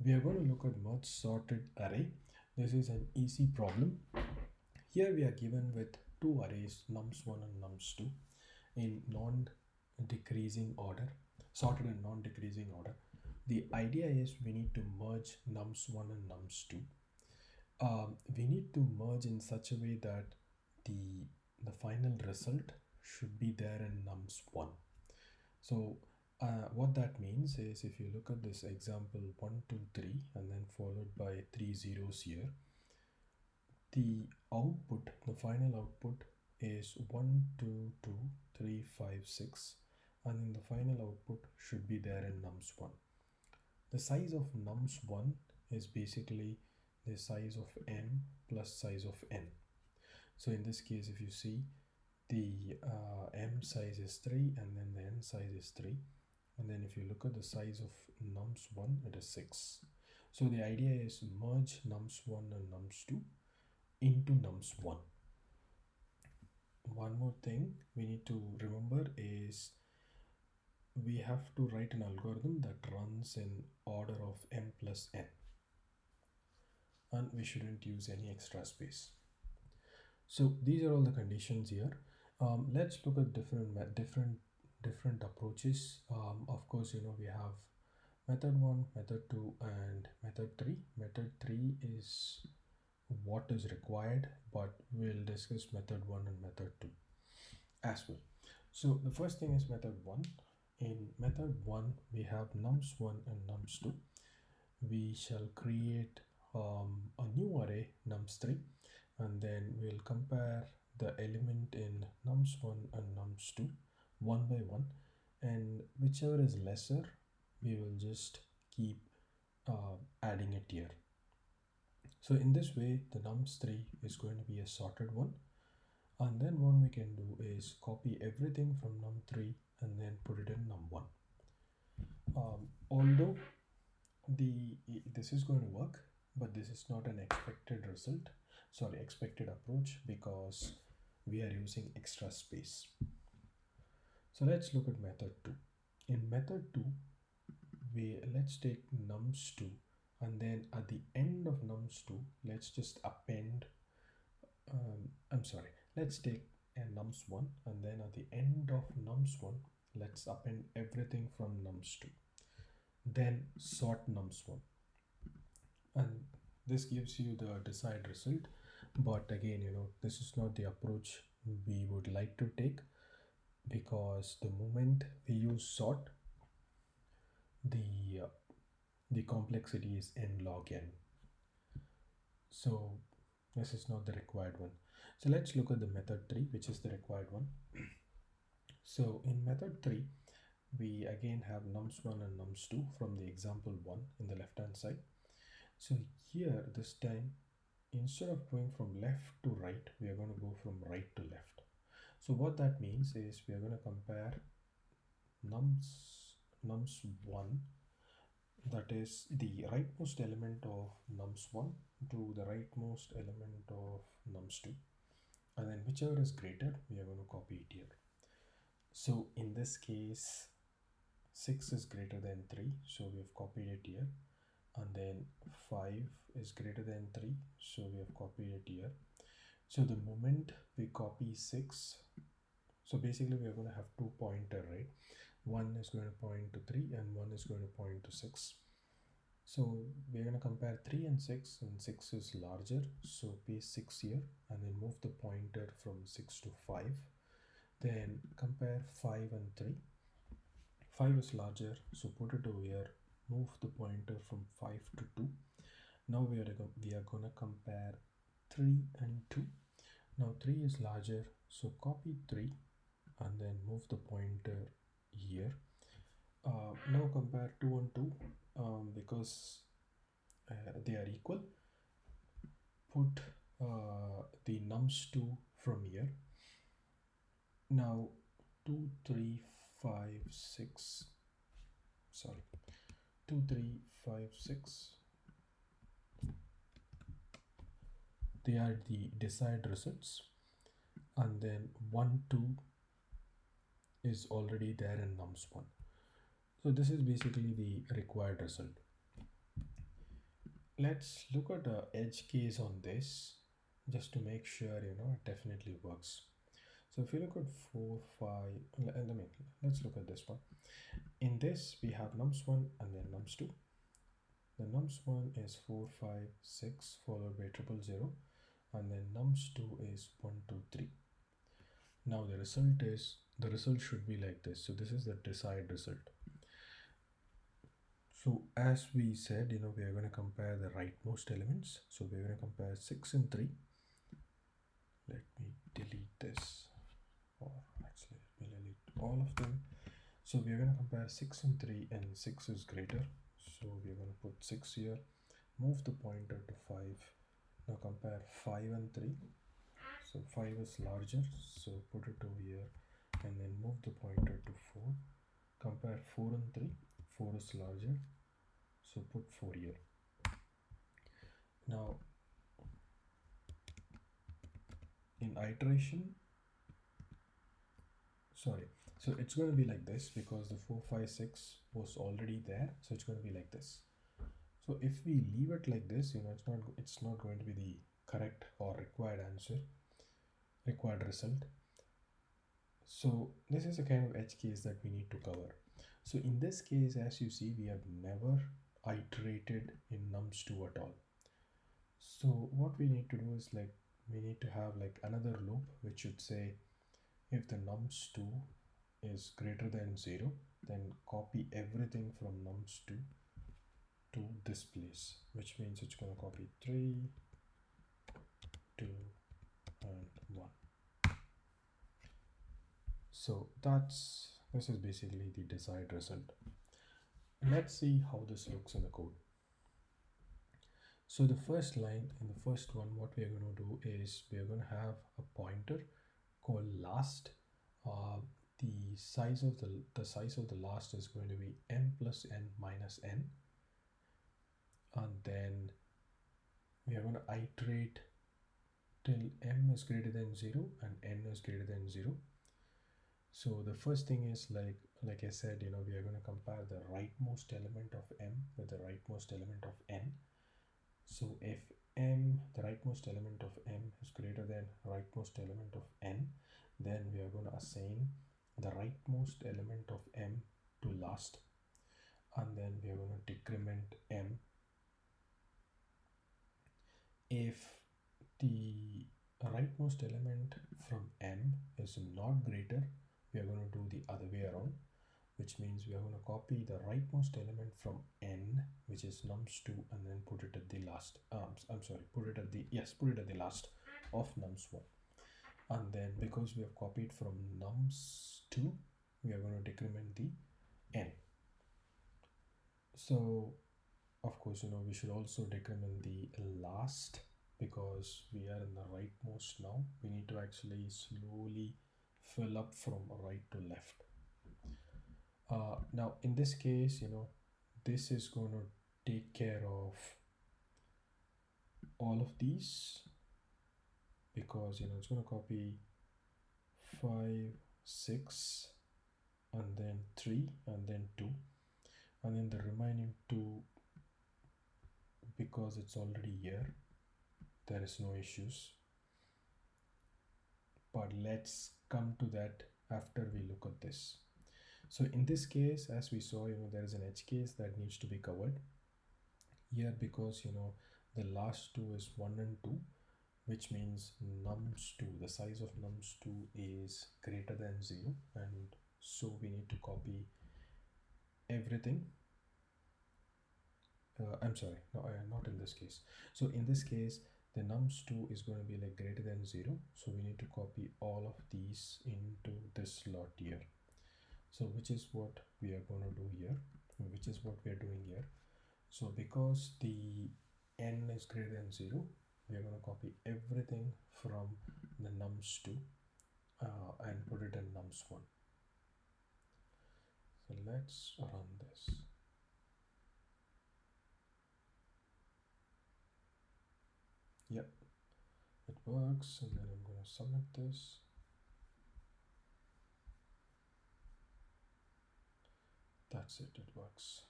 We are going to look at merge sorted array. This is an easy problem. Here we are given with two arrays nums1 and nums2 in non-decreasing order, sorted in non-decreasing order. The idea is we need to merge nums1 and nums2. We need to merge in such a way that the final result should be there in nums1. So what that means is if you look at this example 1, 2, 3 and then followed by 3 zeros here, the output, the final output is 1, 2, 2, 3, 5, 6 and then the final output should be there in nums1. The size of nums1 is basically the size of m plus size of n. So in this case, if you see, the m size is 3 and then the n size is 3, and then if you look at the size of nums1, it is 6. So the idea is merge nums1 and nums2 into nums1. One more thing we need to remember is we have to write an algorithm that runs in order of m plus n, and we shouldn't use any extra space. So these are all the conditions here. Let's look at different approaches. Of course, we have method 1, method 2 and method 3. Method 3 is what is required, but we'll discuss method 1 and method 2 as well. So the first thing is method 1. In method 1 we have nums1 and nums2. We shall create a new array nums3 and then we'll compare the element in nums1 and nums2 one by one, and whichever is lesser we will just keep adding it here. So in this way the nums3 is going to be a sorted one, and then what we can do is copy everything from num3 and then put it in num1. Although this is going to work, but this is not an expected approach because we are using extra space. So let's look at method 2. In method 2 let's take nums2 and then at the end of nums2 let's just append let's take a nums1 and then at the end of nums1 let's append everything from nums2, then sort nums1, and this gives you the desired result. But again, this is not the approach we would like to take, because the moment we use sort, the complexity is n log n. So this is not the required one. So let's look at the method 3, which is the required one. So in method 3 we again have nums1 and nums2 from the example 1 in the left hand side. So here this time, instead of going from left to right, we are going to go from right to left. So what that means is we are going to compare nums1, that is the rightmost element of nums1 to the rightmost element of nums2, and then whichever is greater we are going to copy it here. So in this case 6 is greater than 3, so we have copied it here, and then 5 is greater than 3, so we have copied it here. So the moment we copy 6, so basically we are going to have two pointer, right? One is going to point to 3 and one is going to point to 6. So we're going to compare 3 and 6, and 6 is larger, so paste 6 here and then move the pointer from 6 to 5. Then compare 5 and 3. 5 is larger, so put it over here, move the pointer from 5 to 2. Now we are going to compare 3 and 2. Now 3 is larger, so copy 3 and then move the pointer here. Now compare 2 and 2, because they are equal. Put the nums2 from here. Now 2, 3, 5, 6, 2, 3, 5, 6. They are the desired results, and then 1, 2 is already there in nums1. So this is basically the required result. let's look at a edge case on this just to make sure it definitely works. So if you look at 4 5, let's look at this one. In this we have nums1 and then nums2. The nums1 is 4 5 6 followed by triple zero, and then nums2 is 1 2 3. Now the result should be like this. So this is the desired result. So as we said, we are going to compare the rightmost elements. So we're going to compare 6 and 3. Let me delete this, or actually let me delete all of them. So we're going to compare 6 and 3, and 6 is greater. So we're going to put 6 here, move the pointer to 5. Now compare 5 and 3. So 5 is larger, so put it over here, and then move the pointer to 4. Compare 4 and 3. 4 is larger, so put 4 here. Now in iteration, sorry, so it's going to be like this because the 4 5 6 was already there, so it's going to be like this. So if we leave it like this, it's not going to be the correct or required answer, required result. So this is a kind of edge case that we need to cover. So in this case, as you see, we have never iterated in nums2 at all. So what we need to do is we need to have another loop which should say if the nums2 is greater than 0, then copy everything from nums2 to this place, which means it's going to copy 3, 2, and 1. So this is basically the desired result. Let's see how this looks in the code. So the first line, in the first one, what we are going to do is we are going to have a pointer called last. The size of the last is going to be m plus n minus n, and then we are going to iterate till m is greater than 0 and n is greater than 0. So the first thing is like I said, we are going to compare the rightmost element of m with the rightmost element of n. So if the rightmost element of m is greater than rightmost element of n, then we are going to assign the rightmost element of m to last, and then we are going to decrement m. If the rightmost element from m is not greater, we are going to do the other way around, which means we are going to copy the rightmost element from n, which is nums2, and then put it at the last. Put it at the last of nums1. And then because we have copied from nums2, we are going to decrement the n. So of course, we should also decrement the last because we are in the rightmost now. We need to actually slowly fill up from right to left. Now in this case, this is going to take care of all of these because it's going to copy 5 6 and then 3 and then 2, and then the remaining 2, because it's already here, there is no issues. But let's come to that after we look at this. So in this case, as we saw, there is an edge case that needs to be covered here because the last two is 1 and 2, which means nums2, the size of nums2 is greater than 0, and so we need to copy everything. I'm sorry, no, not in this case. So in this case, the nums2 is going to be greater than 0, so we need to copy all of these into this slot here. So which is what we are going to do here, which is what we are doing here. So because the n is greater than 0, we are going to copy everything from the nums2 and put it in nums1. So let's run this. Yep, it works, and then I'm going to submit this. That's it, it works.